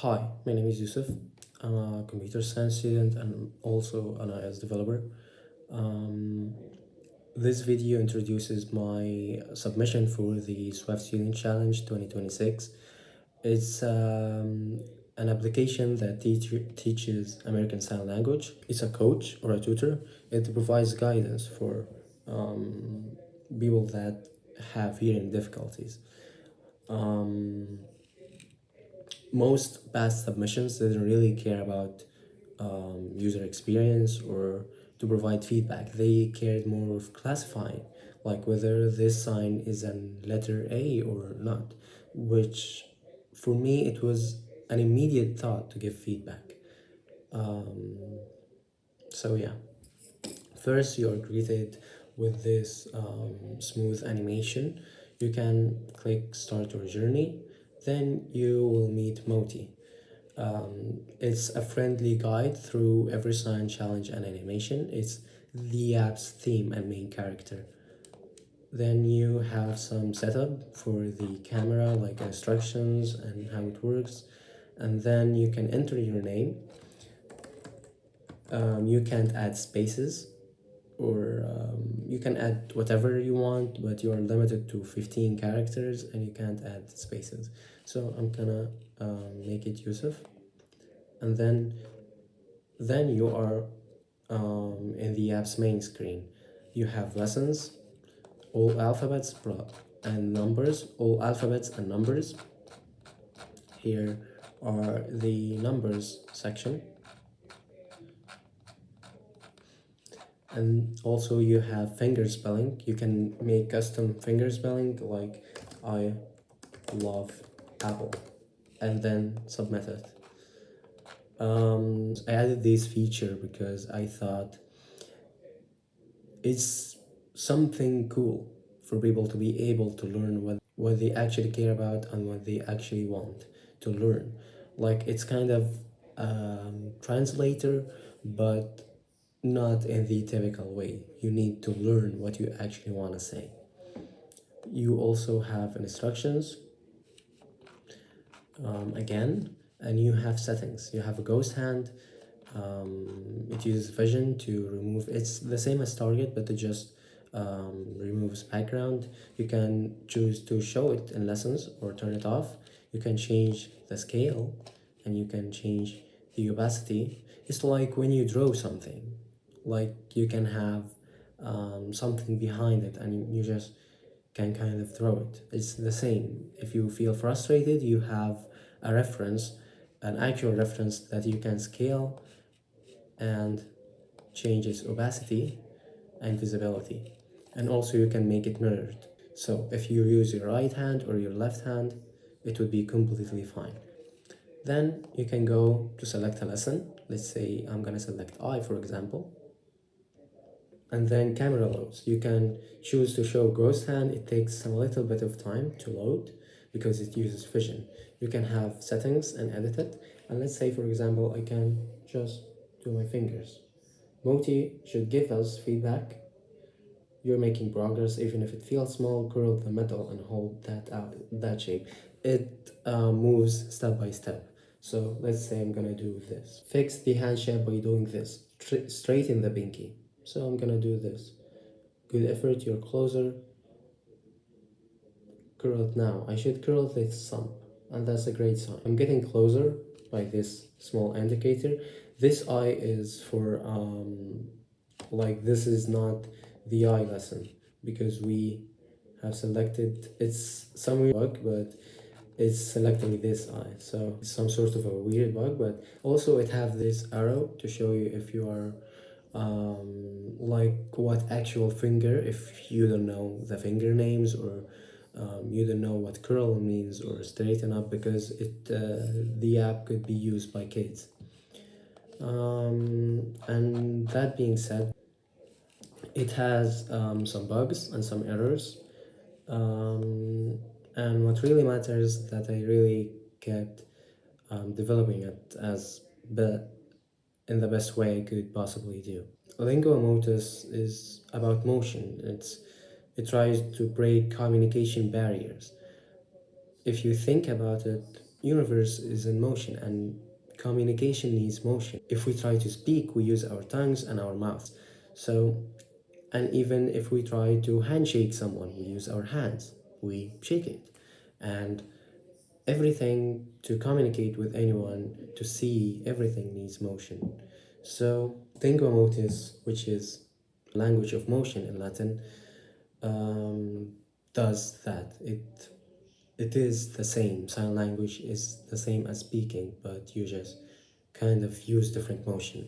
Hi, my name is Yusuf. I'm a computer science student and also an iOS developer. Um, this video introduces my submission for the Swift Student Challenge 2026. It's an application that teaches American Sign Language. It's a coach or a tutor. It provides guidance for people that have hearing difficulties. Most past submissions didn't really care about user experience or to provide feedback. They cared more of classifying, like whether this sign is a letter A or not, which for me it was an immediate thought to give feedback. So yeah, first you are greeted with this smooth animation. You can click start your journey, then you will meet Moti. It's a friendly guide through every sign, challenge, and animation. It's the app's theme and main character. Then you have some setup for the camera, like instructions and how it works. And then you can enter your name. You can't add spaces, or you can add whatever you want, but you are limited to 15 characters and you can't add spaces. So I'm gonna make it Yusuf. And then you are in the app's main screen. You have lessons, all alphabets and numbers, all alphabets and numbers. Here are the numbers section. And also you have finger spelling. You can make custom finger spelling like I love apple and then submit it. I added this feature because I thought it's something cool for people to be able to learn what they actually care about and what they actually want to learn. Like it's kind of translator, but not in the typical way. You need to learn what you actually want to say. You also have instructions again, and you have settings. You have a ghost hand. It uses vision to remove, it's the same as target, but it just removes background. You can choose to show it in lessons or turn it off. You can change the scale and you can change the opacity. It's like when you draw something, like you can have something behind it and you just can kind of throw it. It's the same. If you feel frustrated, you have a reference, an actual reference that you can scale and change its opacity and visibility. And also you can make it mirrored. So if you use your right hand or your left hand, it would be completely fine. Then you can go to select a lesson. Let's say I'm gonna select I, for example. And then camera loads. You can choose to show ghost hand. It takes a little bit of time to load because it uses vision. You can have settings and edit it. And let's say, for example, I can just do my fingers. Moti should give us feedback. You're making progress, even if it feels small. Curl the middle and hold that shape. It moves step by step. So let's say I'm gonna do this. Fix the hand shape by doing this. Straighten the pinky. So I'm gonna do this. Good effort, you're closer. Curl it now. I should curl this thumb, and that's a great sign. I'm getting closer by this small indicator. This eye is for like this is not the eye lesson because we have selected, it's some weird bug, but it's selecting this eye, so it's some sort of a weird bug. But also it have this arrow to show you if you are like what actual finger, if you don't know the finger names, or you don't know what curl means or straighten up, because the app could be used by kids. And that being said, it has some bugs and some errors, and what really matters is that I really kept developing it in the best way I could possibly do. Lingua Motus is about motion. It tries to break communication barriers. If you think about it, universe is in motion and communication needs motion. If we try to speak, we use our tongues and our mouths. So, and even if we try to handshake someone, we use our hands, we shake it. And everything to communicate with anyone, to see everything needs motion. So, Lingua Motus, which is language of motion in Latin, um, does that. It is the same. Sign language is the same as speaking, but you just kind of use different motion.